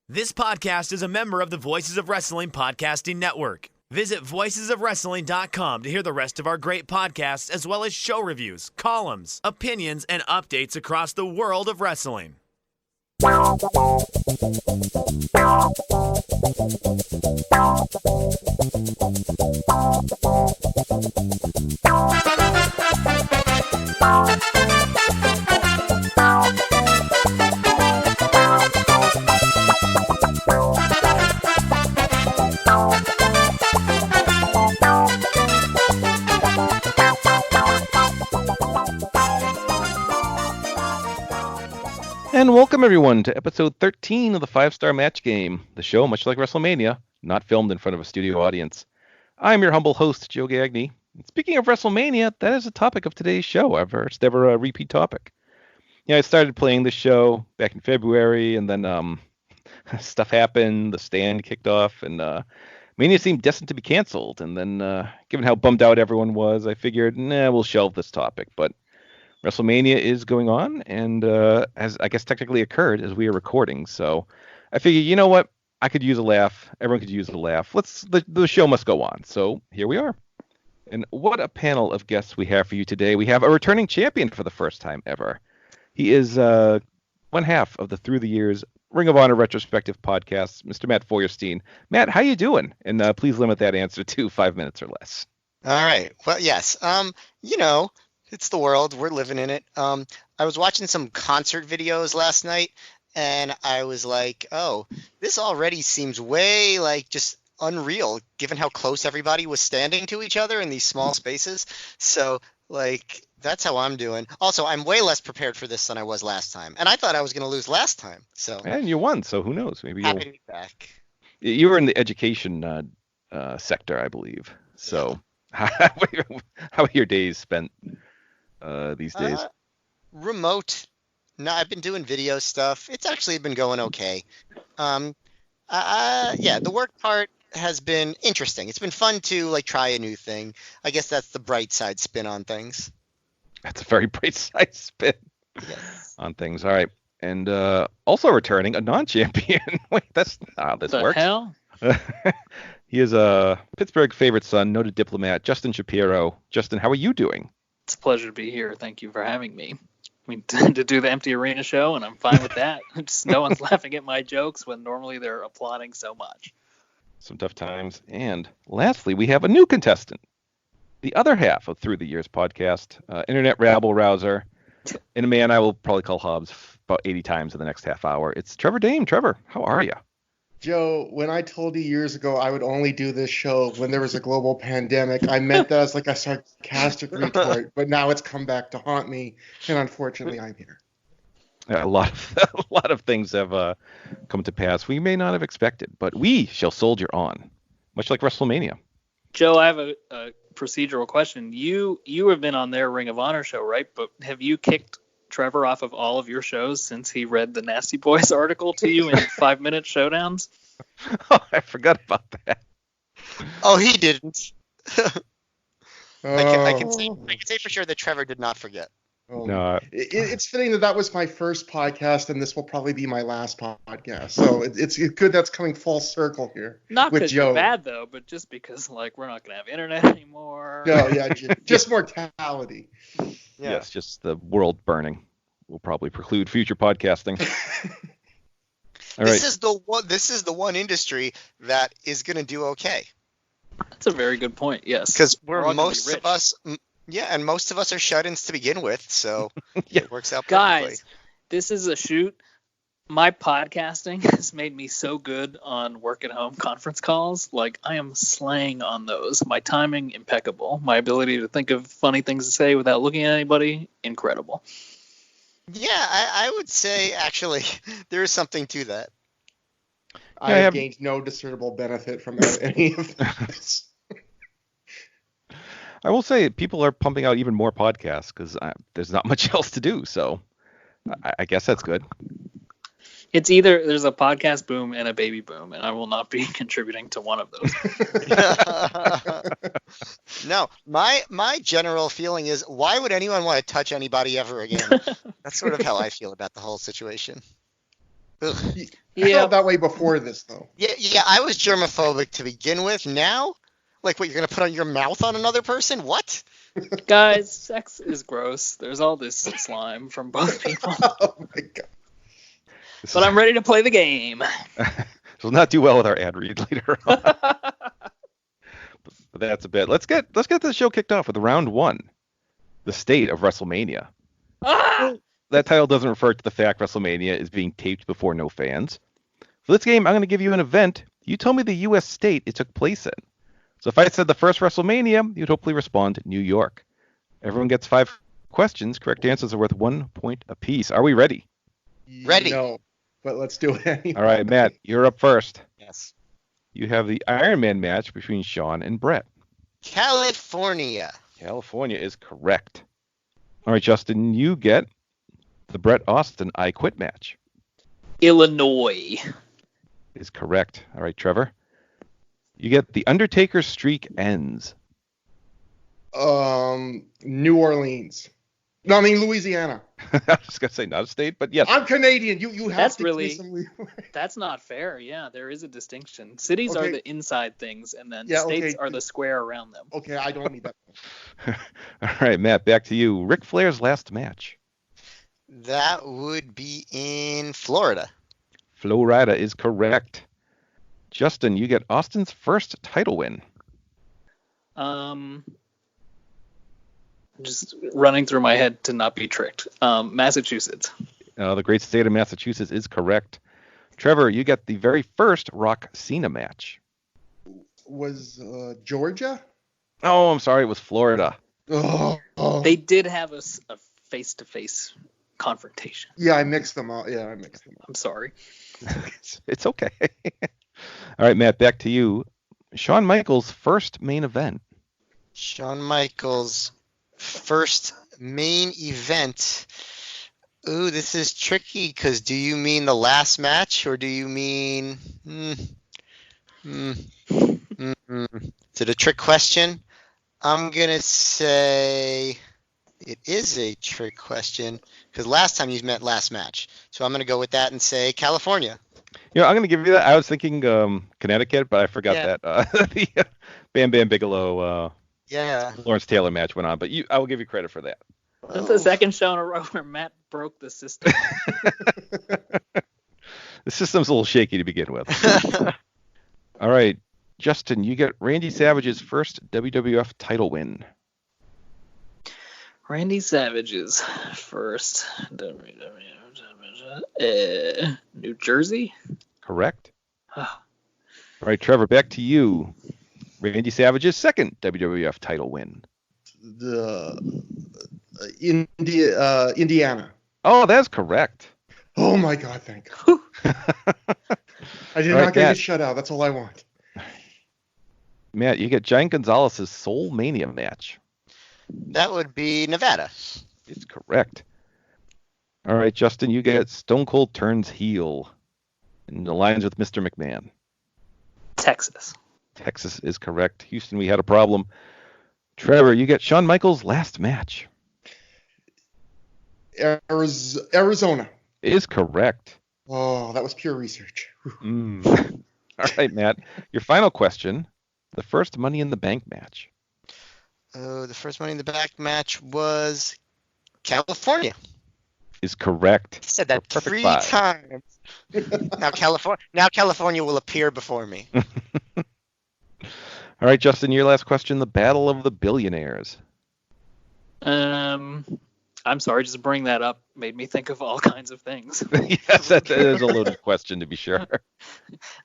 This podcast is a member of the Voices of Wrestling Podcasting Network. Visit voicesofwrestling.com to hear the rest of our great podcasts, as well as show reviews, columns, opinions, and updates across the world of wrestling. And welcome everyone to episode 13 of the 5-Star Match Game, the show, much like WrestleMania, not filmed in front of a studio audience. I'm your humble host, Joe Gagné. And speaking of WrestleMania, that is the topic of today's show, our first ever repeat topic. I started playing the show back in February, and then stuff happened, the stand kicked off, and Mania seemed destined to be canceled. And then, given how bummed out everyone was, I figured, we'll shelve this topic. But WrestleMania is going on, and has, I guess, technically occurred as we are recording. So I figured, you know what? I could use a laugh. Everyone could use a laugh. The show must go on. So here we are. And what a panel of guests we have for you today. We have a returning champion for the first time ever. He is one half of the Through the Years Ring of Honor retrospective podcast, Mr. Matt Fauerstein. Matt, how you doing? And please limit that answer to 5 minutes or less. All right. Well, yes. It's the world. We're living in it. I was watching some concert videos last night, and I was like, oh, this already seems way like just unreal, given how close everybody was standing to each other in these small spaces. So, like, that's how I'm doing. Also, I'm way less prepared for this than I was last time, and I thought I was going to lose last time. So, and you won, so who knows? Maybe happy to be back. You were in the education sector, I believe. So, yeah. How are your days spent? These days? Remote. No, I've been doing video stuff. It's actually been going okay. The work part has been interesting. It's been fun to try a new thing. I guess that's the bright side spin on things. That's a very bright side spin on things. All right. And also returning a non-champion. Wait, that's not how this works. The hell? He is a Pittsburgh favorite son, noted diplomat, Justin Shapiro. Justin, how are you doing? It's a pleasure to be here. Thank you for having me. We tend to do the empty arena show, and I'm fine with that. Just no one's laughing at my jokes when normally they're applauding so much. Some tough times. And lastly, we have a new contestant, the other half of Through the Years podcast, internet rabble-rouser, and a man I will probably call Hobbs about 80 times in the next half hour. It's Trevor Dame. Trevor, how are you? Joe, when I told you years ago I would only do this show when there was a global pandemic, I meant that as like a sarcastic retort, but now it's come back to haunt me, and unfortunately I'm here. A lot of things have come to pass we may not have expected, but we shall soldier on, much like WrestleMania. Joe, I have a procedural question. You have been on their Ring of Honor show, right? But have you kicked Trevor off of all of your shows since he read the Nasty Boys article to you in 5-minute showdowns? Oh, I forgot about that. Oh, he didn't. I can say for sure that Trevor did not forget. No, it's fitting that was my first podcast, and this will probably be my last podcast. So it's good that's coming full circle here. Not with because Joe. you're bad, though, but just because we're not going to have internet anymore. No, yeah, just mortality. Yeah. Yes, just the world burning will probably preclude future podcasting. All right. This is the one industry that is going to do okay. That's a very good point. Yes, because most of us. Yeah, and most of us are shut-ins to begin with, so It works out perfectly. Guys, this is a shoot. My podcasting has made me so good on work-at-home conference calls. Like, I am slaying on those. My timing, impeccable. My ability to think of funny things to say without looking at anybody, incredible. Yeah, I would say, actually, there is something to that. I have gained no discernible benefit from any of this. I will say people are pumping out even more podcasts because there's not much else to do. So I guess that's good. It's either there's a podcast boom and a baby boom, and I will not be contributing to one of those. No, my general feeling is, why would anyone want to touch anybody ever again? That's sort of how I feel about the whole situation. Ugh. I Yeah. felt that way before this, though. Yeah, I was germophobic to begin with. Now, like, what, you're gonna put on your mouth on another person? What? Guys, sex is gross. There's all this slime from both people. Oh my god. But I'm ready to play the game. We'll not do well with our ad read later on. But that's a bit. Let's get the show kicked off with round one, the state of WrestleMania. Ah! That title doesn't refer to the fact WrestleMania is being taped before no fans. For this game, I'm going to give you an event. You tell me the U.S. state it took place in. So if I said the first WrestleMania, you'd hopefully respond New York. Everyone gets 5 questions. Correct answers are worth 1 point apiece. Are we ready? Ready. No, but let's do it anyway. All right, Matt, you're up first. Yes. You have the Iron Man match between Shawn and Brett. California. California is correct. All right, Justin, you get the Bret Austin I Quit match. Illinois. Is correct. All right, Trevor. You get the Undertaker's streak ends. New Orleans. No, I mean Louisiana. I was going to say not a state, but yes. I'm Canadian. You have That's to really- give me some leeway. That's not fair. Yeah, there is a distinction. Cities are Okay. the inside things, and then Yeah, states okay. are the square around them. Okay, I don't need that. All right, Matt, back to you. Ric Flair's last match. That would be in Florida. Florida is correct. Justin, you get Austin's first title win. Just running through my head to not be tricked. Massachusetts. The great state of Massachusetts is correct. Trevor, you get the very first Rock Cena match. Was Georgia? Oh, I'm sorry, it was Florida. Oh. They did have a face-to-face confrontation. Yeah, I mixed them up. I'm sorry. It's okay. All right, Matt, back to you. Shawn Michaels' first main event. Shawn Michaels' first main event. Ooh, this is tricky, because do you mean the last match, or do you mean... Is it a trick question? I'm going to say it is a trick question, because last time you meant last match. So I'm going to go with that and say California. You know, I'm going to give you that. I was thinking Connecticut, but I forgot Yeah. that. The Bam Bam Bigelow, Yeah. Lawrence Taylor match went on, but I will give you credit for that. That's the second show in a row where Matt broke the system. The system's a little shaky to begin with. All right, Justin, you get Randy Savage's first WWF title win. Randy Savage's first New Jersey. Correct. Ah. All right, Trevor, back to you. Randy Savage's second WWF title win. Indiana. Oh, that's correct. Oh my God! Thank God. I did All right, not get Matt. a shutout. That's all I want. Matt, you get Giant Gonzalez's Soul Mania match. That would be Nevada. It's correct. All right, Justin, you get Stone Cold turns heel and aligns with Mr. McMahon. Texas. Texas is correct. Houston, we had a problem. Trevor, you get Shawn Michaels' last match. Arizona. Is correct. Oh, that was pure research. All right, Matt. Your final question. The first Money in the Bank match. Oh, the first Money in the Bank match was California. Is correct. I said that For perfect 3 five. times. Now California will appear before me. All right, Justin, your last question. The Battle of the Billionaires. I'm sorry, just bring that up made me think of all kinds of things. Yes, that is a loaded question, to be sure.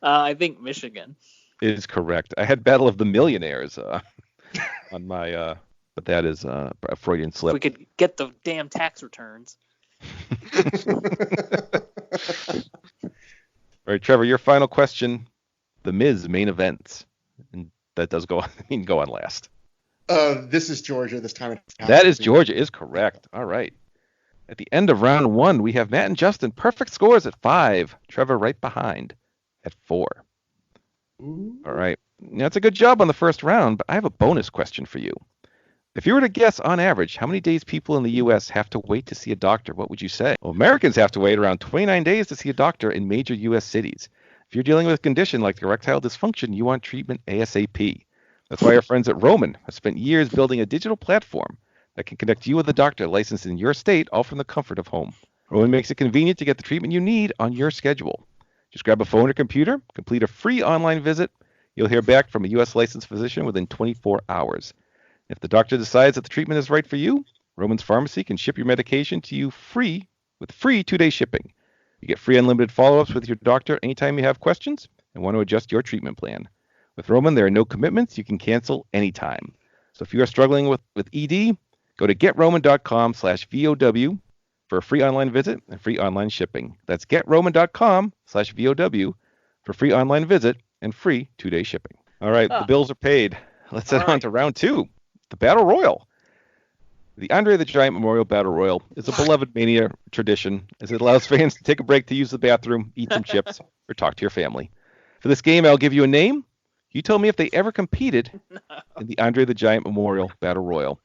I think Michigan. Is correct. I had Battle of the Millionaires on my, but that is a Freudian If slip. we could get the damn tax returns. All right, Trevor, your final question. The Miz main events. And that does go on last. This is Georgia this time. That is Georgia is correct. All right. At the end of round one, we have Matt and Justin perfect scores at 5. Trevor right behind at 4. Ooh. All right. Now, it's a good job on the first round, but I have a bonus question for you. If you were to guess on average how many days people in the U.S. have to wait to see a doctor, what would you say? Well, Americans have to wait around 29 days to see a doctor in major U.S. cities. If you're dealing with a condition like erectile dysfunction, you want treatment ASAP. That's why our friends at Roman have spent years building a digital platform that can connect you with a doctor licensed in your state, all from the comfort of home. Roman makes it convenient to get the treatment you need on your schedule. Just grab a phone or computer, complete a free online visit. You'll hear back from a U.S. licensed physician within 24 hours. If the doctor decides that the treatment is right for you, Roman's Pharmacy can ship your medication to you free with free 2-day shipping. You get free unlimited follow-ups with your doctor anytime you have questions and want to adjust your treatment plan. With Roman, there are no commitments. You can cancel anytime. So if you are struggling with ED, go to getroman.com/VOW for a free online visit and free online shipping. That's getroman.com/VOW for free online visit and free 2-day shipping. All right, the bills are paid. Let's head on to round 2. The Battle Royal. The Andre the Giant Memorial Battle Royal is a beloved Mania tradition as it allows fans to take a break to use the bathroom, eat some chips, or talk to your family. For this game, I'll give you a name. You tell me if they ever competed in the Andre the Giant Memorial Battle Royal.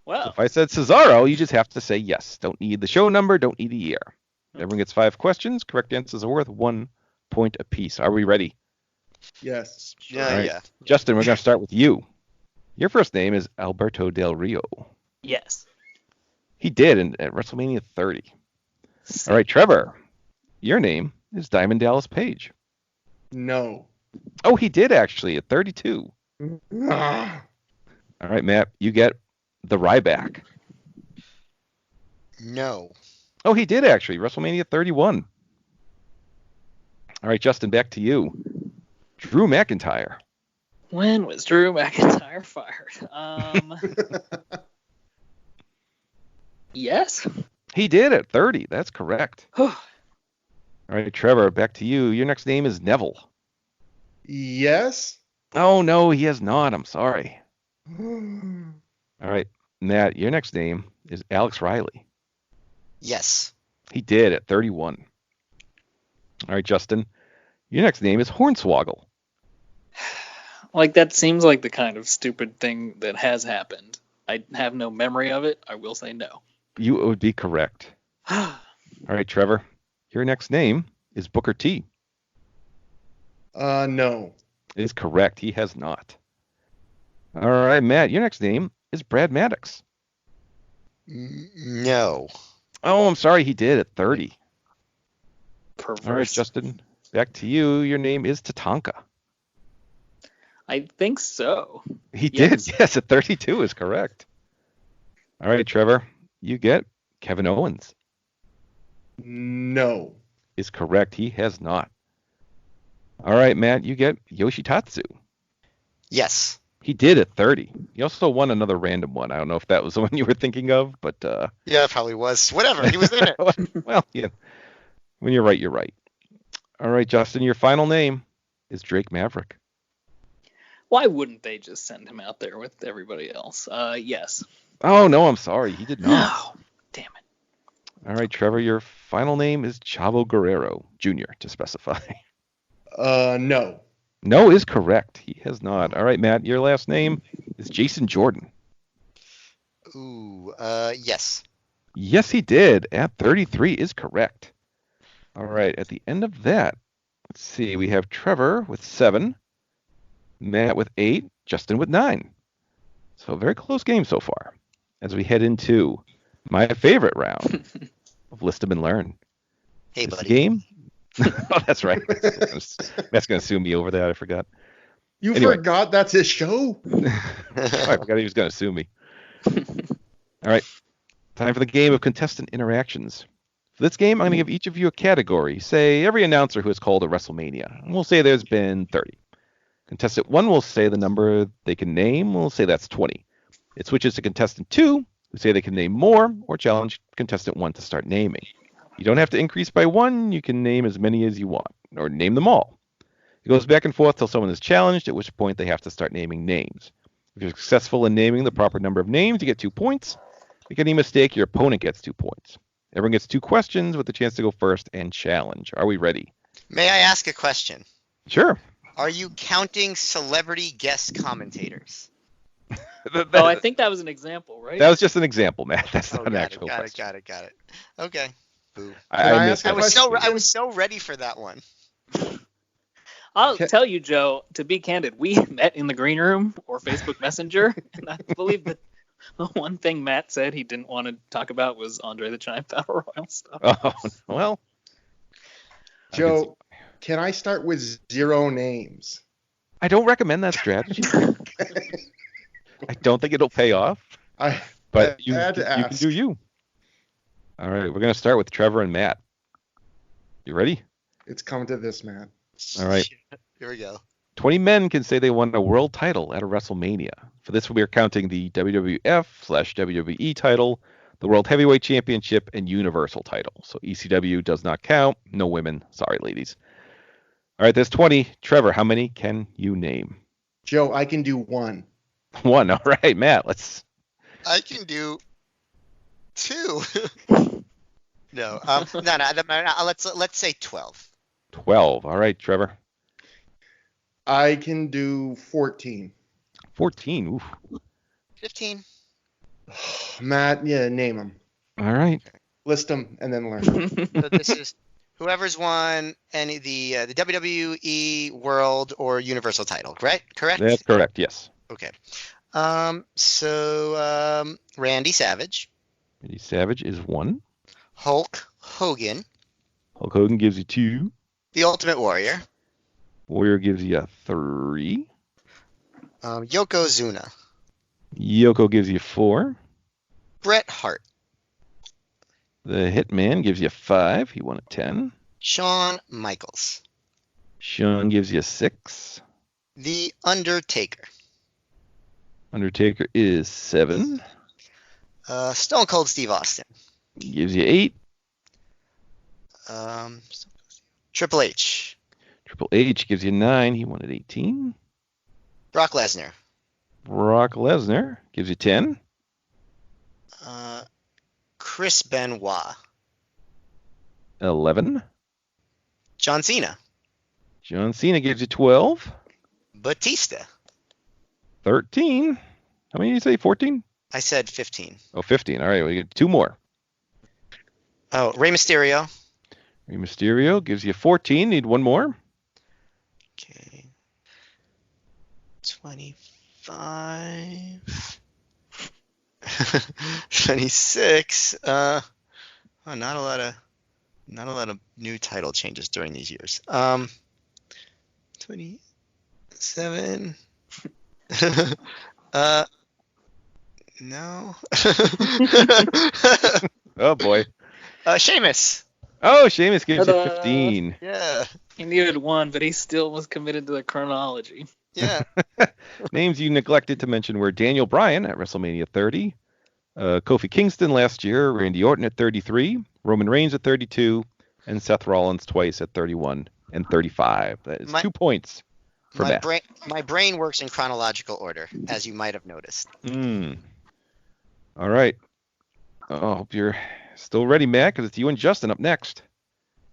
Wow. So if I said Cesaro, you just have to say yes. Don't need the show number, don't need the year. Everyone gets 5 questions. Correct answers are worth 1 point apiece. Are we ready? Yes. Yeah, All right. yeah. Justin, we're going to start with you. Your first name is Alberto Del Rio. Yes. He did at WrestleMania 30. All right, Trevor. Your name is Diamond Dallas Page. No. Oh, he did actually at 32. Ah. All right, Matt. You get the Ryback. No. Oh, he did actually. WrestleMania 31. All right, Justin, back to you. Drew McIntyre. When was Drew McIntyre fired? Yes. He did at 30. That's correct. Whew. All right, Trevor, back to you. Your next name is Neville. Yes. Oh, no, he has not. I'm sorry. Oh, All right, Matt, your next name is Alex Riley. Yes. He did at 31. All right, Justin, your next name is Hornswoggle. Like, that seems like the kind of stupid thing that has happened. I have no memory of it. I will say no. You would be correct. All right, Trevor, your next name is Booker T. no. It is correct. He has not. All right, Matt, your next name is Brad Maddox. No. Oh, I'm sorry. He did at 30. Perverse. All right, Justin, back to you. Your name is Tatanka. I think so. He Yes. did. Yes, at 32 is correct. All right, Trevor, you get Kevin Owens. No. Is correct. He has not. All right, Matt, you get Yoshitatsu. Yes. He did at 30. He also won another random one. I don't know if that was the one you were thinking of, but Yeah, it probably was. Whatever. He was in it. well, yeah. When you're right, you're right. All right, Justin, your final name is Drake Maverick. Why wouldn't they just send him out there with everybody else? Yes. Oh, no, I'm sorry. He did not. No. Damn it. All right, Trevor, your final name is Chavo Guerrero, Jr., to specify. No. No is correct. He has not. All right, Matt, your last name is Jason Jordan. Ooh, yes. Yes, he did. At 33 is correct. All right, at the end of that, let's see. We have Trevor with 7, Matt with 8, Justin with 9. So a very close game so far as we head into my favorite round of List 'em and Learn. Hey, This buddy. game. Oh, that's right. Matt's going to sue me over that. I forgot. You Anyway. forgot that's his show? I forgot he was going to sue me. All right. Time for the game of contestant interactions. For this game, I'm going to give each of you a category. Say every announcer who has called a WrestleMania. And we'll say there's been 30. Contestant 1 will say the number they can name. We'll say that's 20. It switches to contestant 2, who say they can name more, or challenge contestant 1 to start naming. You don't have to increase by 1. You can name as many as you want, or name them all. It goes back and forth till someone is challenged, at which point they have to start naming names. If you're successful in naming the proper number of names, you get 2 points. Make any mistake, your opponent gets 2 points. Everyone gets 2 questions with the chance to go first and challenge. Are we ready? May I ask a question? Sure. Are you counting celebrity guest commentators? Oh, I think that was an example, right? That was just an example, Matt. That's not an got actual question. Got it. Okay. Boo. Can I missed ask a that. I was so ready for that one. I'll Okay. tell you, Joe, to be candid, we met in the green room or Facebook Messenger, and I believe that the one thing Matt said he didn't want to talk about was Andre the Giant Battle Royal stuff. Oh, well. Joe, can I start with 0 names? I don't recommend that strategy. I don't think it'll pay off, but you had to can ask. do you. All right, we're going to start with Trevor and Matt. You ready? It's come to this, man. All right. Here we go. 20 men can say they won a world title at a WrestleMania. For this, we are counting the WWF/WWE title, the World Heavyweight Championship, and Universal title. So ECW does not count. No women. Sorry, ladies. All right, there's 20. Trevor, how many can you name? Joe, I can do 1. 1. All right, Matt, let's... I can do 2. No. Let's say 12. 12. All right, Trevor. I can do 14. 14. Oof. 15. Matt, yeah, name them. All right. List them and then learn. So this is whoever's won any the WWE World or Universal title, right? Correct? That's correct, yes. Okay. Randy Savage. Randy Savage is 1. Hulk Hogan. Hulk Hogan gives you 2. The Ultimate Warrior. Warrior gives you 3. Yokozuna. Yoko gives you 4. Bret Hart. The Hitman gives you 5. He won at 10. Shawn Michaels. Shawn gives you 6. The Undertaker. Undertaker is 7. Stone Cold Steve Austin. He gives you 8. Triple H. Triple H gives you 9. He won at 18. Brock Lesnar. Brock Lesnar gives you 10. Chris Benoit. 11. John Cena. John Cena gives you 12. Batista. 13. How many did you say? 14? I said 15. Oh, 15. All right, we get 2 more. Oh, Rey Mysterio. Rey Mysterio gives you 14. Need 1 more. Okay. 25. 26. Not a lot of new title changes during these years. 27. No. Oh, boy. Sheamus. Oh, Sheamus gives you Ta-da. 15. Yeah. He needed 1, but he still was committed to the chronology. Yeah. Names you neglected to mention were Daniel Bryan at WrestleMania 30, Kofi Kingston last year, Randy Orton at 33, Roman Reigns at 32, and Seth Rollins twice at 31 and 35. That is 2 points for Matt. My brain works in chronological order, as you might have noticed. All right. I hope you're still ready, Matt, because it's you and Justin up next.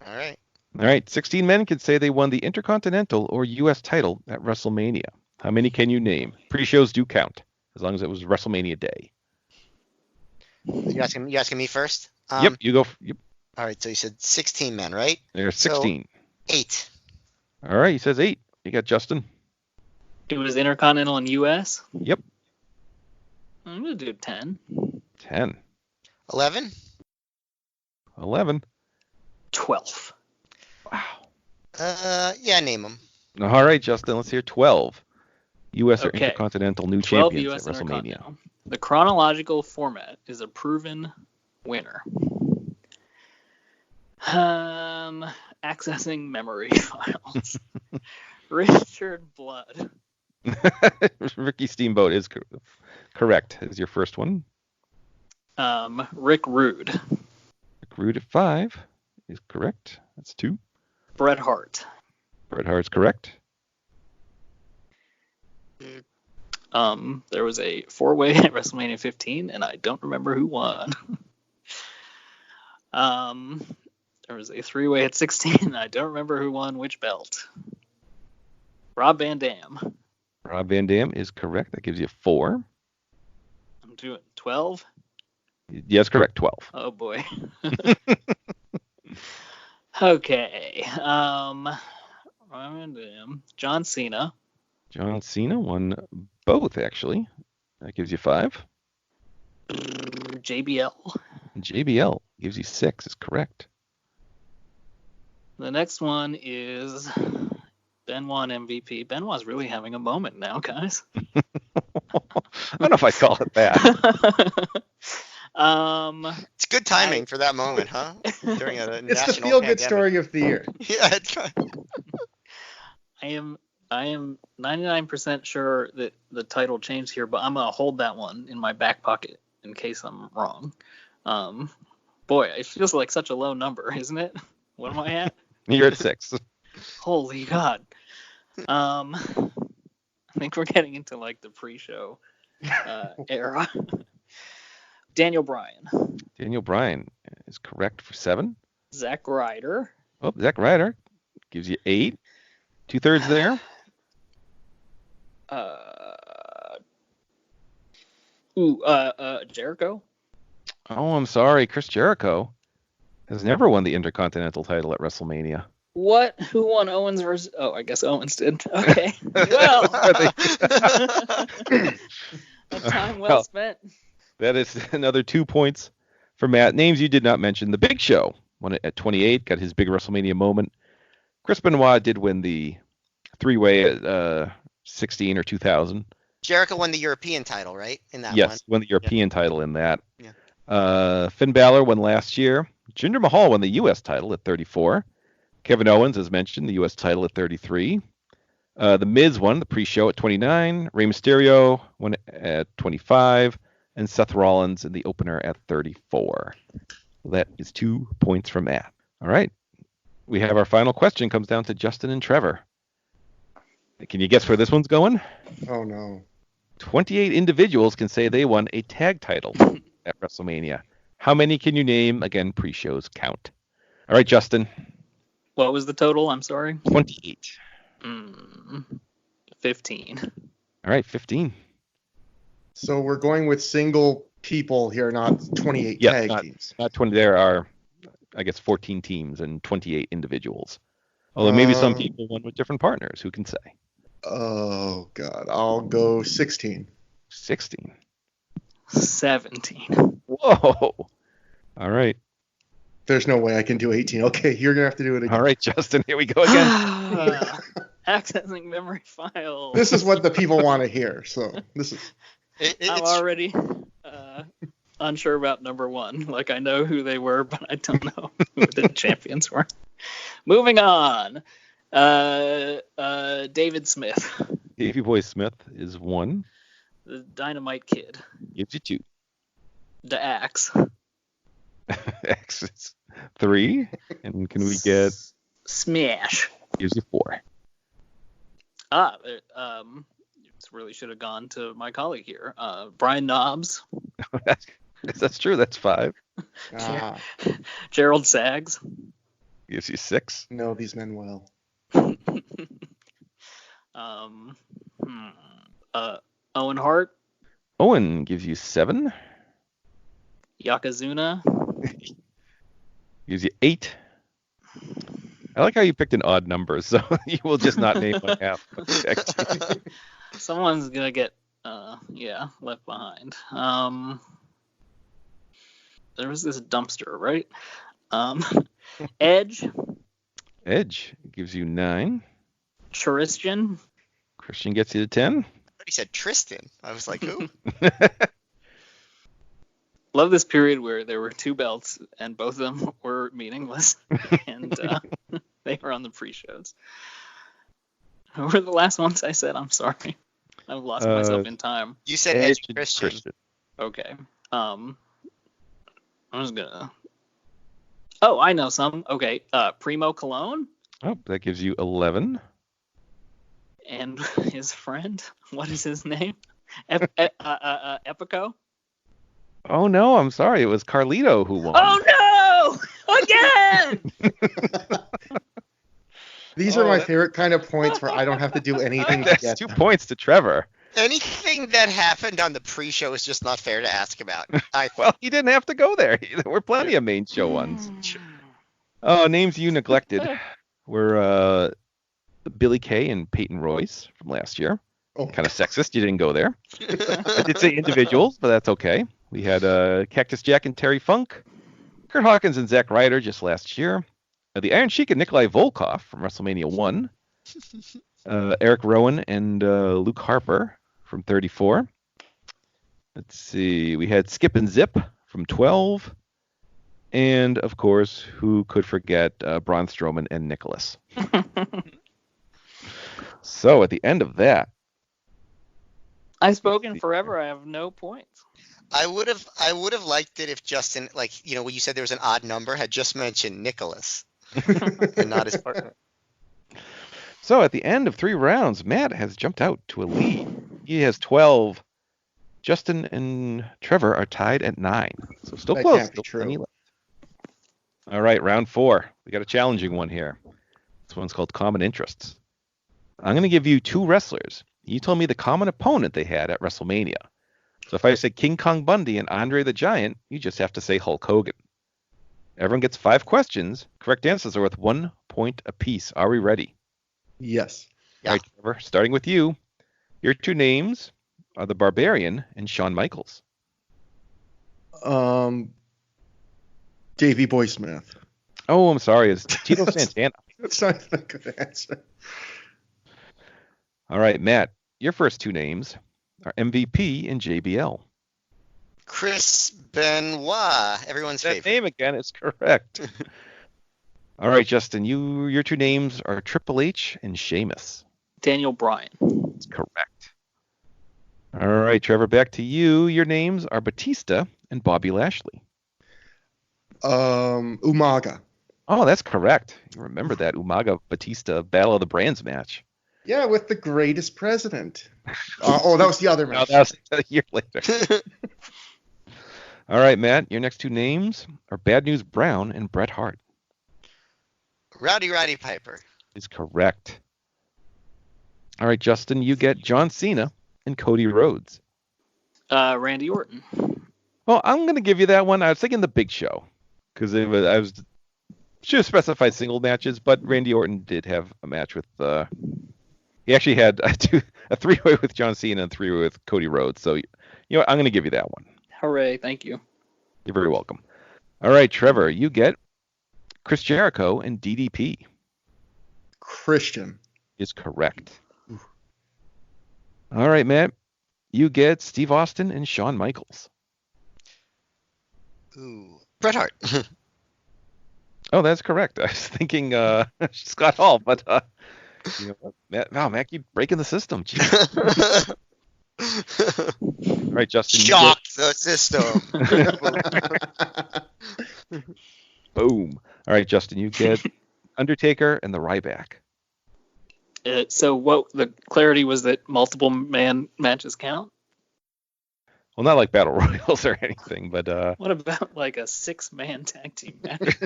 All right. All right. 16 men can say they won the Intercontinental or U.S. title at WrestleMania. How many can you name? Pre-shows do count, as long as it was WrestleMania Day. You asking me first? Yep, you go. Yep. All right, so you said 16 men, right? There's 16. So 8. All right, he says 8. You got Justin. It was Intercontinental and U.S. Yep. I'm gonna do 10. 10. 11. 11. 12. Wow. Yeah, name them. All right, Justin, let's hear 12. U.S. or Okay. Intercontinental new 12 champions U.S. at WrestleMania. Intercontinental. The chronological format is a proven winner. Accessing memory files. Richard Blood. Ricky Steamboat is correct. Is your first one. Rick Rude. Rick Rude at 5 is correct. That's 2. Bret Hart. Bret Hart's correct. There was a 4-way at WrestleMania 15, and I don't remember who won. There was a 3-way at 16, and I don't remember who won which belt. Rob Van Dam. Rob Van Dam is correct. That gives you 4. 12? Yes, correct. 12. Oh boy. Okay. John Cena. John Cena won both, actually. That gives you 5. JBL. JBL gives you 6, is correct. The next one is Benoit MVP. Benoit's really having a moment now, guys. I don't know if I call it that. It's good timing for that moment, huh? During a It's the national feel-good pandemic. story of the year. Yeah, it's kind of... I am 99% sure that the title changed here, but I'm gonna hold that one in my back pocket in case I'm wrong. Boy, it feels like such a low number, isn't it? What am I at? You're at 6. Holy God. I think we're getting into like the pre-show era. Daniel Bryan. Daniel Bryan is correct for 7. Zack Ryder. Oh, Zack Ryder gives you 8. 2/3 there. Jericho. Oh, I'm sorry. Chris Jericho has never won the Intercontinental title at WrestleMania. What? Who won Owens versus... Oh, I guess Owens did. Okay. Well. A time well spent. That is another 2 points for Matt. Names you did not mention. The Big Show won it at 28, got his big WrestleMania moment. Chris Benoit did win the 3-way at 16 or 2000. Jericho won the European title, right? In that one. Yes, won the European title in that. Yeah. Finn Balor won last year. Jinder Mahal won the U.S. title at 34. Kevin Owens, as mentioned, the U.S. title at 33. The Miz won the pre-show at 29. Rey Mysterio won at 25. And Seth Rollins in the opener at 34. That is 2 points from Matt. All right. We have our final question. Comes down to Justin and Trevor. Can you guess where this one's going? Oh, no. 28 individuals can say they won a tag title at WrestleMania. How many can you name? Again, pre-shows count. All right, Justin. What was the total? I'm sorry. 28. 15. All right, 15. So we're going with single people here, not 28 tag teams. Not 20. There are, I guess, 14 teams and 28 individuals. Although maybe some people won with different partners. Who can say? Oh, God. I'll go 16. 16. 17. Whoa. All right. There's no way I can do 18. Okay, you're going to have to do it again. All right, Justin. Here we go again. Accessing memory files. This is what the people want to hear. So this is... I'm already unsure about number 1. Like, I know who they were, but I don't know who the champions were. Moving on. David Smith. Davey Boy Smith is 1. The Dynamite Kid. Gives you 2. The Axe. X is 3. And can we get... Smash. Gives you 4. Really should have gone to my colleague here. Brian Knobs. That's true. That's 5. Gerald Sags. Gives you 6. Know these men well. Owen Hart. Owen gives you 7. Yokozuna. Gives you 8. I like how you picked an odd number, so you will just not name one half. Someone's gonna get left behind. There was this dumpster, right? Edge. Edge gives you 9. Christian gets you to 10. I thought he said Tristan. I was like, who? Love this period where there were 2 belts and both of them were meaningless, and they were on the pre-shows. Who were the last ones I said? I'm sorry. I've lost myself in time. You said Edge and Christian. Okay. I'm just gonna... Oh, I know some. Okay. Primo Cologne. Oh, that gives you 11. And his friend. What is his name? Epico? Oh, no. I'm sorry. It was Carlito who won. Oh, no! Again! These are my favorite kind of points where I don't have to do anything to That's get 2 them. points to Trevor. Anything that happened on the pre-show is just not fair to ask about. Well, he didn't have to go there. There were plenty of main show ones. Oh, names you neglected were Billy Kay and Peyton Royce from last year. Oh, Kind of sexist. You didn't go there. I did say individuals, but that's okay. We had Cactus Jack and Terry Funk, Kurt Hawkins and Zack Ryder just last year. The Iron Sheik and Nikolai Volkov from WrestleMania 1. Eric Rowan and Luke Harper from 34. Let's see. We had Skip and Zip from 12. And, of course, who could forget Braun Strowman and Nicholas? So, at the end of that. I've spoken forever. I have no points. I would have liked it if Justin, like, when you said there was an odd number, had just mentioned Nicholas and not his partner. So at the end of 3 rounds, Matt has jumped out to a lead. He has 12. Justin and Trevor are tied at 9. So still That close. can't be Still plenty true. left. All right, round 4. We got a challenging one here. This one's called Common Interests. I'm going to give you 2 wrestlers. You tell me the common opponent they had at WrestleMania. So if I say King Kong Bundy and Andre the Giant, you just have to say Hulk Hogan. Everyone gets 5 questions. Correct answers are worth 1 point apiece. Are we ready? yes. Yeah. All right, Trevor, starting with you. Your 2 names are the Barbarian and Shawn Michaels. Davey Boy Smith. Oh, I'm sorry. It's Tito Santana. That's not a good answer. All right, Matt, your first 2 names are MVP and JBL. Chris Benoit, everyone's That favorite. name again is correct. All right, Justin, your 2 names are Triple H and Sheamus. Daniel Bryan. That's correct. All right, Trevor, back to you. Your names are Batista and Bobby Lashley. Umaga. Oh, that's correct. You remember that Umaga Batista Battle of the Brands match. Yeah, with the greatest president. That was the other No, match. that was a year later. All right, Matt, your next 2 names are Bad News Brown and Bret Hart. Rowdy Roddy Piper. Is correct. All right, Justin, you get John Cena and Cody Rhodes. Randy Orton. Well, I'm going to give you that one. I was thinking the Big Show because should have specified single matches, but Randy Orton did have a match with. He actually had a 3-way with John Cena and a 3-way with Cody Rhodes. So, you know what? I'm going to give you that one. Hooray! Thank you. You're very welcome. All right, Trevor, you get Chris Jericho and DDP. Christian. Is correct. All right, Matt, you get Steve Austin and Shawn Michaels. Ooh, Bret Hart. Oh, that's correct. I was thinking Scott Hall, but you know what? Matt, you breaking the system. Jeez. All right, Justin. Shocked the system. Boom. All right, Justin, you get Undertaker and the Ryback. So what the clarity was that multiple man matches count? Well, not like battle royals or anything, but What about like a 6-man tag team match?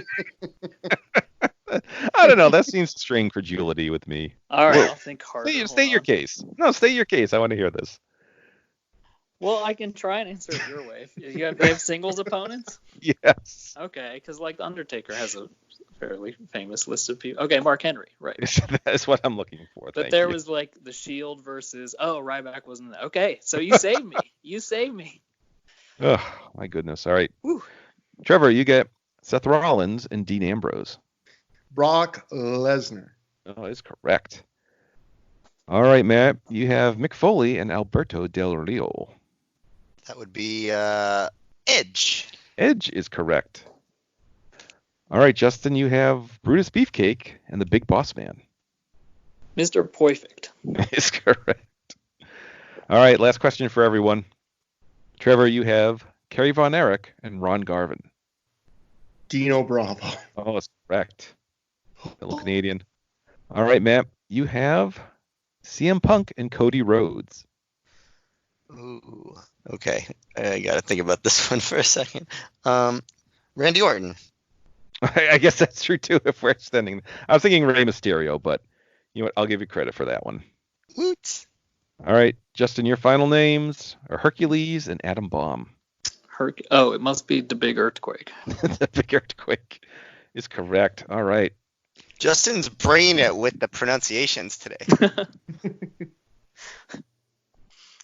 I don't know. That seems strained credulity with me. All right, I'll think harder. State your case. No, state your case. I want to hear this. Well, I can try and answer it your way. They have singles opponents? Yes. Okay, because like the Undertaker has a fairly famous list of people. Okay, Mark Henry, right. That's what I'm looking for. But there was like the Shield versus Ryback wasn't there. Okay, so you saved me. You saved me. Oh, my goodness. All right. Whew. Trevor, you get Seth Rollins and Dean Ambrose. Brock Lesnar. Oh, that's correct. All right, Matt, you have Mick Foley and Alberto Del Rio. That would be Edge. Edge is correct. All right, Justin, you have Brutus Beefcake and the Big Boss Man. Mr. Perfect. Is correct. All right, last question for everyone. Trevor, you have Kerry Von Erich and Ron Garvin. Dino Bravo. Oh, that's correct. Little Canadian. All right, Matt, you have CM Punk and Cody Rhodes. Ooh. Okay. I got to think about this one for a second. Randy Orton. I guess that's true, too, if we're extending. I was thinking Rey Mysterio, but you know what? I'll give you credit for that one. Woot. All right, Justin, your final names are Hercules and Atom Bomb. It must be the big earthquake. The big earthquake is correct. All right. Justin's bringing it with the pronunciations today.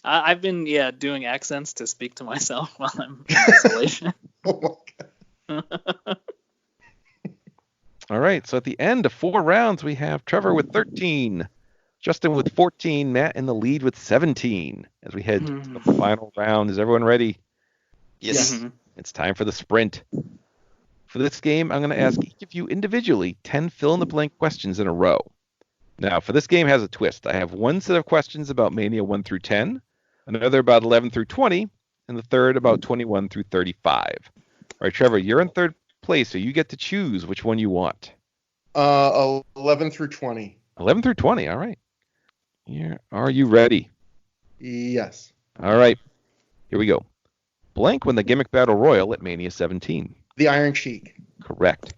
I've been doing accents to speak to myself while I'm in isolation. Oh my God. All right, so at the end of 4 rounds, we have Trevor with 13, Justin with 14, Matt in the lead with 17. As we head to the final round, is everyone ready? Yes. Mm-hmm. It's time for the sprint. For this game, I'm going to ask each of you individually 10 fill-in-the-blank questions in a row. Now, for this game has a twist. I have one set of questions about Mania 1 through 10, another about 11 through 20, and the third about 21 through 35. All right, Trevor, you're in third place, so you get to choose which one you want. 11 through 20. 11 through 20, all right. Are you ready? Yes. All right, here we go. Blank won the gimmick battle royal at Mania 17. The Iron Sheik. Correct.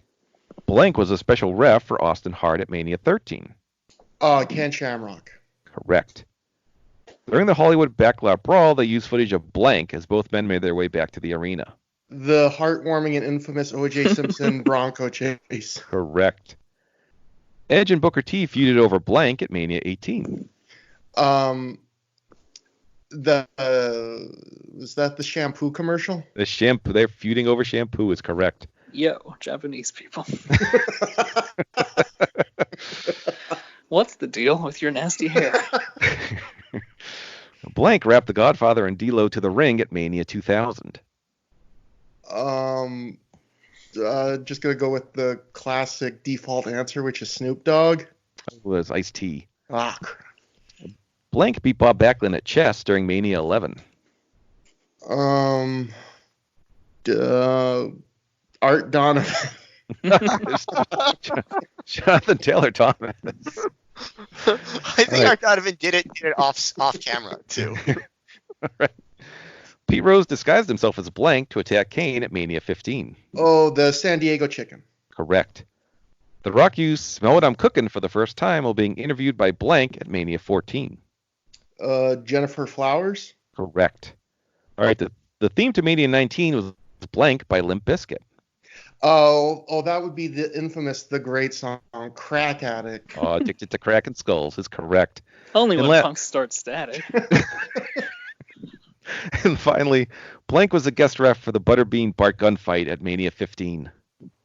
Blank was a special ref for Austin Hart at Mania 13. Ken Shamrock. Correct. During the Hollywood Backlot Brawl, they used footage of Blank as both men made their way back to the arena. The heartwarming and infamous O.J. Simpson Bronco chase. Correct. Edge and Booker T feuded over Blank at Mania 18. Was that the shampoo commercial? The shampoo, they're feuding over shampoo is correct. Yo, Japanese people. What's the deal with your nasty hair? Blank wrapped the Godfather and D-Lo to the ring at Mania 2000. Just gonna go with the classic default answer, which is Snoop Dogg. It was Ice-T. Ah, crap. Blank beat Bob Backlund at chess during Mania 11. Art Donovan. Jonathan Taylor Thomas. I think Art Donovan did it off camera too. Right. Pete Rose disguised himself as Blank to attack Kane at Mania 15. Oh, the San Diego Chicken. Correct. The Rock used Smell What I'm Cooking for the first time while being interviewed by Blank at Mania 14. Jennifer Flowers. Correct. All right, the theme to Mania 19 was Blank by Limp Bizkit. Oh, that would be the infamous, the great song, Crack Addict. Oh, Addicted to Crack and Skulls is correct. Only when Punk starts Static. And finally, Blank was a guest ref for the Butterbean Bart gunfight at Mania 15.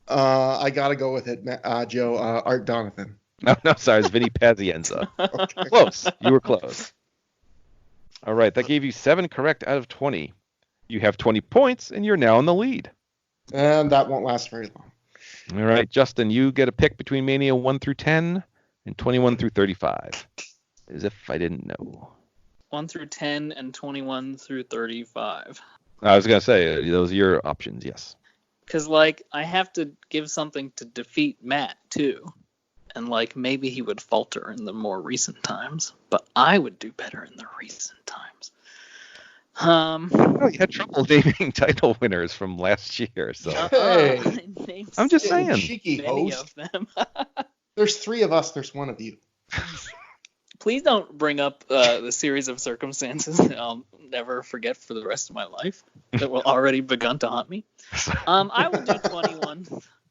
I gotta go with it, Joe. Art Donovan. No, sorry, it's Vinny Pazienza. Okay. Close. You were close. All right, that gave you 7 correct out of 20. You have 20 points, and you're now in the lead. And that won't last very long. All right, Justin, you get a pick between Mania 1 through 10 and 21 through 35. As if I didn't know. 1 through 10 and 21 through 35. I was going to say, those are your options, yes. Because, I have to give something to defeat Matt, too. And, maybe he would falter in the more recent times. But I would do better in the recent times. Oh, you had trouble naming title winners from last year, so. Hey. I'm just saying. Cheeky Many host. of them. There's 3 of us. There's 1 of you. Please don't bring up the series of circumstances that I'll never forget for the rest of my life that will already begun to haunt me. I will do 21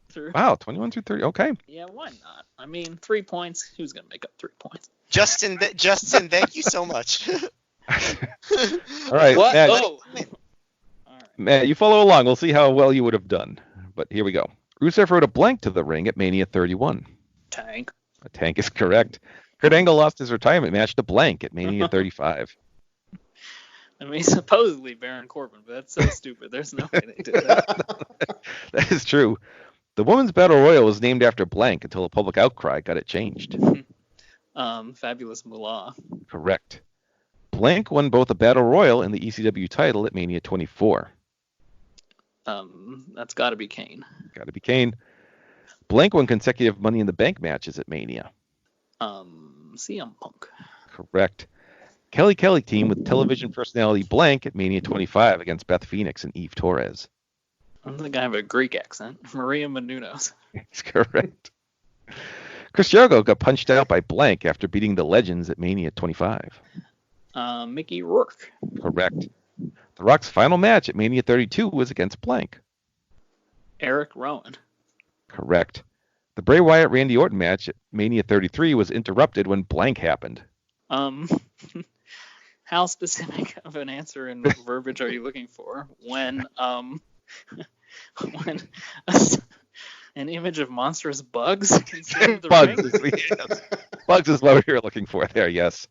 through. Wow, 21 through 30. Okay. Yeah, why not? I mean, 3 points. Who's gonna make up 3 points? Justin, thank you so much. All right, What? Matt, Oh. All right. Matt, you follow along. We'll see how well you would have done. But here we go. Rusev rode a Blank to the ring at Mania 31. Tank. A Tank is correct. Kurt Angle lost his retirement match to Blank at Mania 35. I mean, supposedly Baron Corbin, but that's so stupid. There's no way they did that. That is true. The Women's Battle Royal was named after Blank until a public outcry got it changed. Fabulous Moolah. Correct. Blank won both a Battle Royal and the ECW title at Mania 24. That's got to be Kane. Got to be Kane. Blank won consecutive Money in the Bank matches at Mania. CM Punk. Correct. Kelly team with television personality Blank at Mania 25 against Beth Phoenix and Eve Torres. I'm the guy with a Greek accent. Maria Menounos. That's correct. Chris Jericho got punched out by Blank after beating the Legends at Mania 25. Mickey Rourke. Correct. The Rock's final match at Mania 32 was against blank. Eric Rowan. Correct. The Bray Wyatt Randy Orton match at Mania 33 was interrupted when blank happened. How specific of an answer and verbiage are you looking for when when an image of monstrous bugs consumed the ring? Yes. Bugs is what you're looking for there, yes.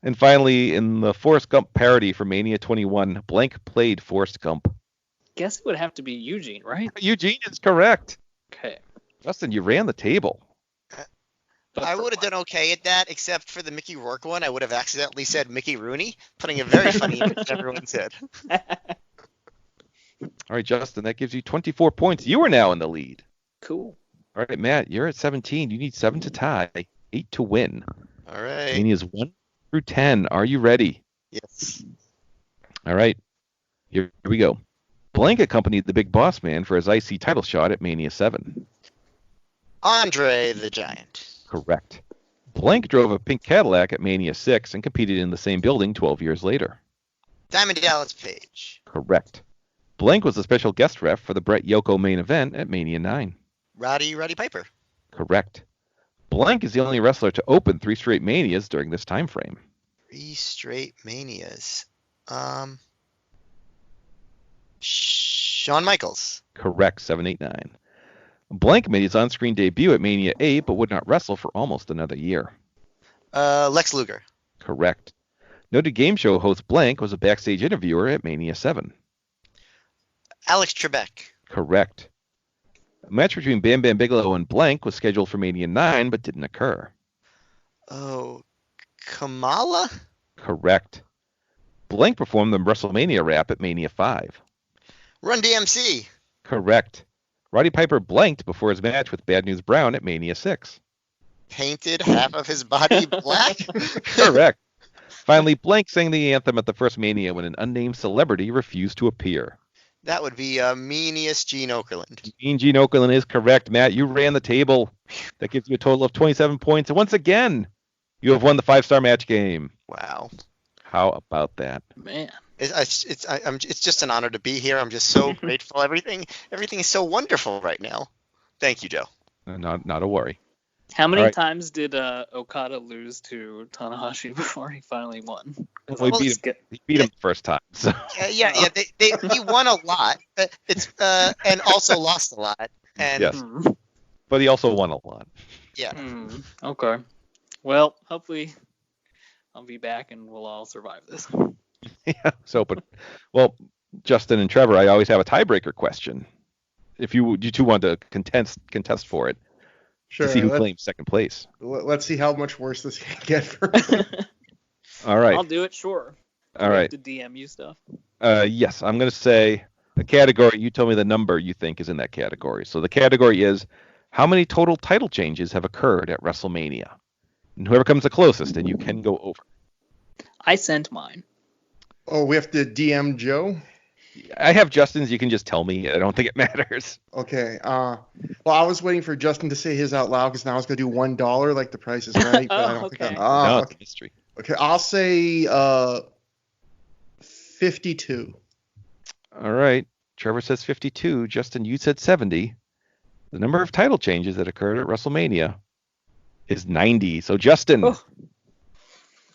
And finally, in the Forrest Gump parody for Mania 21, blank played Forrest Gump. Guess it would have to be Eugene, right? Eugene is correct. Okay. Justin, you ran the table. I would have done okay at that, except for the Mickey Rourke one. I would have accidentally said Mickey Rooney, putting a very funny image in everyone's head. All right, Justin, that gives you 24 points. You are now in the lead. Cool. All right, Matt, you're at 17. You need 7 to tie, 8 to win. All right. Mania's 1 through 10. Are you ready? Yes. All right. Here we go. Blank accompanied the Big Boss Man for his IC title shot at Mania 7. Andre the Giant. Correct. Blank drove a pink Cadillac at Mania 6 and competed in the same building 12 years later. Diamond Dallas Page. Correct. Blank was a special guest ref for the Bret Yoko main event at Mania 9. Roddy Piper. Correct. Blank is the only wrestler to open 3 straight Manias during this time frame. 3 straight Manias. Shawn Michaels. Correct, 789. Blank made his on-screen debut at Mania 8, but would not wrestle for almost another year. Lex Luger. Correct. Noted game show host Blank was a backstage interviewer at Mania 7. Alex Trebek. Correct. A match between Bam Bam Bigelow and Blank was scheduled for Mania 9, but didn't occur. Oh, Kamala? Correct. Blank performed the WrestleMania rap at Mania 5. Run DMC. Correct. Roddy Piper blanked before his match with Bad News Brown at Mania 6. Painted half of his body black? Correct. Finally, Blank sang the anthem at the first Mania when an unnamed celebrity refused to appear. That would be meaniest Gene Okerlund. Mean Gene Okerlund is correct. Matt, you ran the table. That gives you a total of 27 points. And once again, you have won the 5-star match game. Wow. How about that? Man. It's just an honor to be here. I'm just so grateful. Everything is so wonderful right now. Thank you, Joe. Not a worry. How many All right. times did Okada lose to Tanahashi before he finally won? Well, he beat him the first time. So. Yeah. He won a lot. And also lost a lot. And Yes. But he also won a lot. Yeah. Okay. Well, hopefully I'll be back and we'll all survive this. Yeah, so, but, well, Justin and Trevor, I always have a tiebreaker question. If you two want to contest for it, Sure. to see who claims second place. Let's see how much worse this can get for me. All right. I'll do it, sure. All right. To DM you stuff. Yes, I'm going to say a category. You tell me the number you think is in that category. So the category is how many total title changes have occurred at WrestleMania? And whoever comes the closest, and you can go over. I sent mine. Oh, we have to DM Joe? I have Justin's. You can just tell me. I don't think it matters. Okay. Well, I was waiting for Justin to say his out loud because now I was going to do $1 like the Price is Right. But I don't Okay. think No, okay. it's a mystery. Okay, I'll say 52. All right. Trevor says 52. Justin, you said 70. The number of title changes that occurred at WrestleMania is 90. So, Justin. Oh.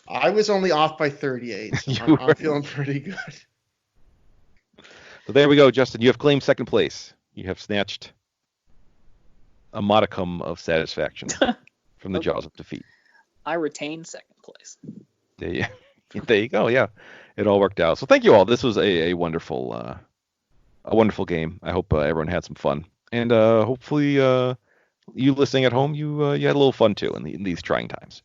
I was only off by 38. So I'm feeling pretty good. So there we go, Justin. You have claimed second place. You have snatched a modicum of satisfaction from the jaws of defeat. I retained second place. There you go. Yeah, it all worked out. So thank you all. This was a wonderful game. I hope everyone had some fun, and hopefully you listening at home, you had a little fun too in these trying times.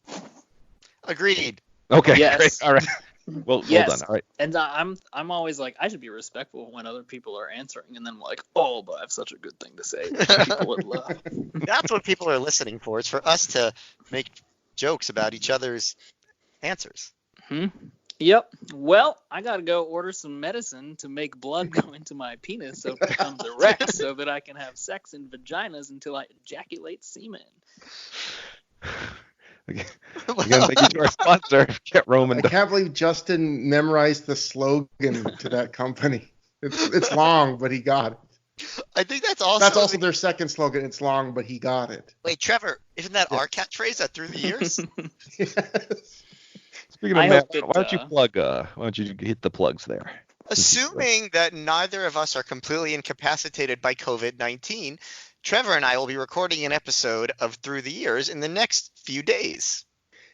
Agreed. Okay, Yes. great. All right. Well done. All right. And I'm always like, I should be respectful when other people are answering, and then I'm like, oh, but I have such a good thing to say. People would love. That's what people are listening for. It's for us to make jokes about each other's answers. Yep. Well, I gotta go order some medicine to make blood go into my penis so it becomes erect, so that I can have sex in vaginas until I ejaculate semen. Again, thank you to our sponsor, Get Roman. I can't believe Justin memorized the slogan to that company. It's long, but he got it. I think that's That's also also their second slogan. It's long, but he got it. Wait, Trevor, isn't that Yeah. our catchphrase that through the years? Yes. Speaking I of Matt, hope that, why don't you plug? Why don't you hit the plugs there? Assuming that neither of us are completely incapacitated by COVID-19, Trevor and I will be recording an episode of Through the Years in the next few days.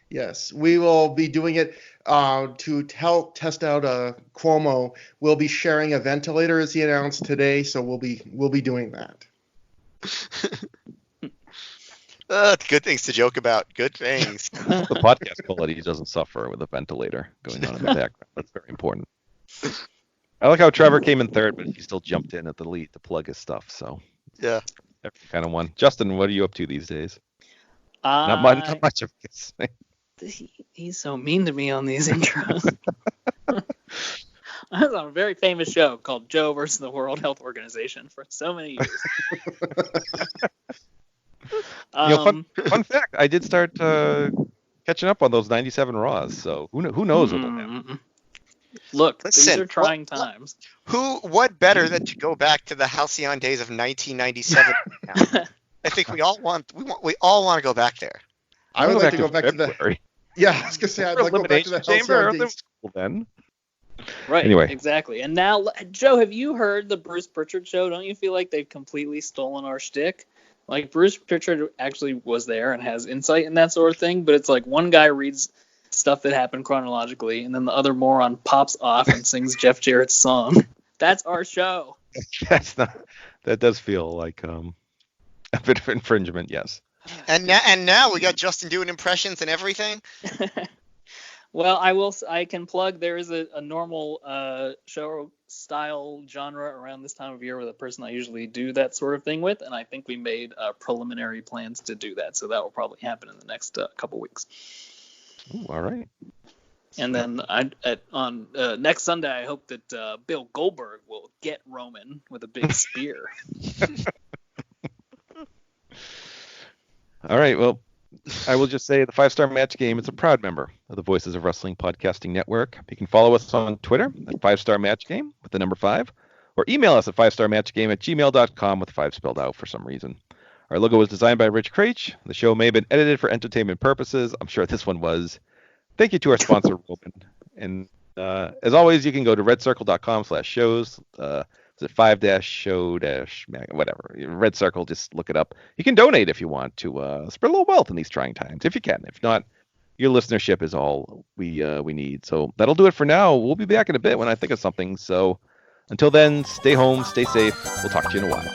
Yes, we will be doing it to test out Cuomo. We'll be sharing a ventilator as he announced today, so we'll be doing that. Good things to joke about. Good things. The podcast quality doesn't suffer with a ventilator going on in the background. That's very important. I like how Trevor came in third, but he still jumped in at the lead to plug his stuff. So Yeah. every kind of one. Justin, what are you up to these days? Not much of this. He's so mean to me on these intros. I was on a very famous show called Joe versus the World Health Organization for so many years. Fun fact, I did start catching up on those 97 Raws, so who knows what will happen. Look, Listen, these are trying times. What better than to go back to the halcyon days of 1997? I think we all want to go back there. I would like to go back to February. Yeah, I was gonna say I'd like to go back to the chamber. halcyon days. Then. Right. Anyway. Exactly. And now, Joe, have you heard the Bruce Pritchard show? Don't you feel like they've completely stolen our shtick? Like, Bruce Pritchard actually was there and has insight in that sort of thing, but it's like one guy reads stuff that happened chronologically, and then the other moron pops off and sings Jeff Jarrett's song. That's our show. That does feel like a bit of infringement, yes. And now we got Justin doing impressions and everything. Well, I can plug there is a normal show style genre around this time of year with a person I usually do that sort of thing with, and I think we made preliminary plans to do that, so that will probably happen in the next couple weeks. Ooh, all right. And then on next Sunday, I hope that Bill Goldberg will get Roman with a big spear. All right, well, I will just say the 5-Star Match Game is a proud member of the Voices of Wrestling Podcasting Network. You can follow us on Twitter at 5-Star Match Game with the number 5, or email us at 5starmatchgame@gmail.com with 5 spelled out for some reason. Our logo was designed by Rich Craich. The show may have been edited for entertainment purposes. I'm sure this one was. Thank you to our sponsor, Roman. And as always, you can go to redcircle.com/shows. Is it 5-show whatever? Red Circle, just look it up. You can donate if you want to spread a little wealth in these trying times, if you can. If not, your listenership is all we need. So that'll do it for now. We'll be back in a bit when I think of something. So until then, stay home, stay safe. We'll talk to you in a while.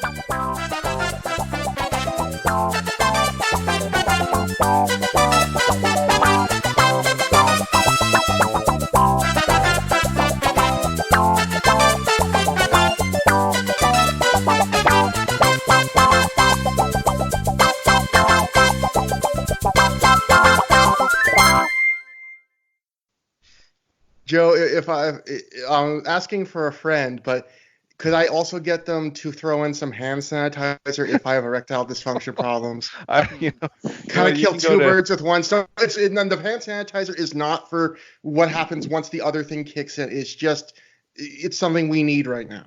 Joe, if I'm asking for a friend, but could I also get them to throw in some hand sanitizer if I have erectile dysfunction problems? Kind of kill two birds with one stone. And then the hand sanitizer is not for what happens once the other thing kicks in. It's something we need right now.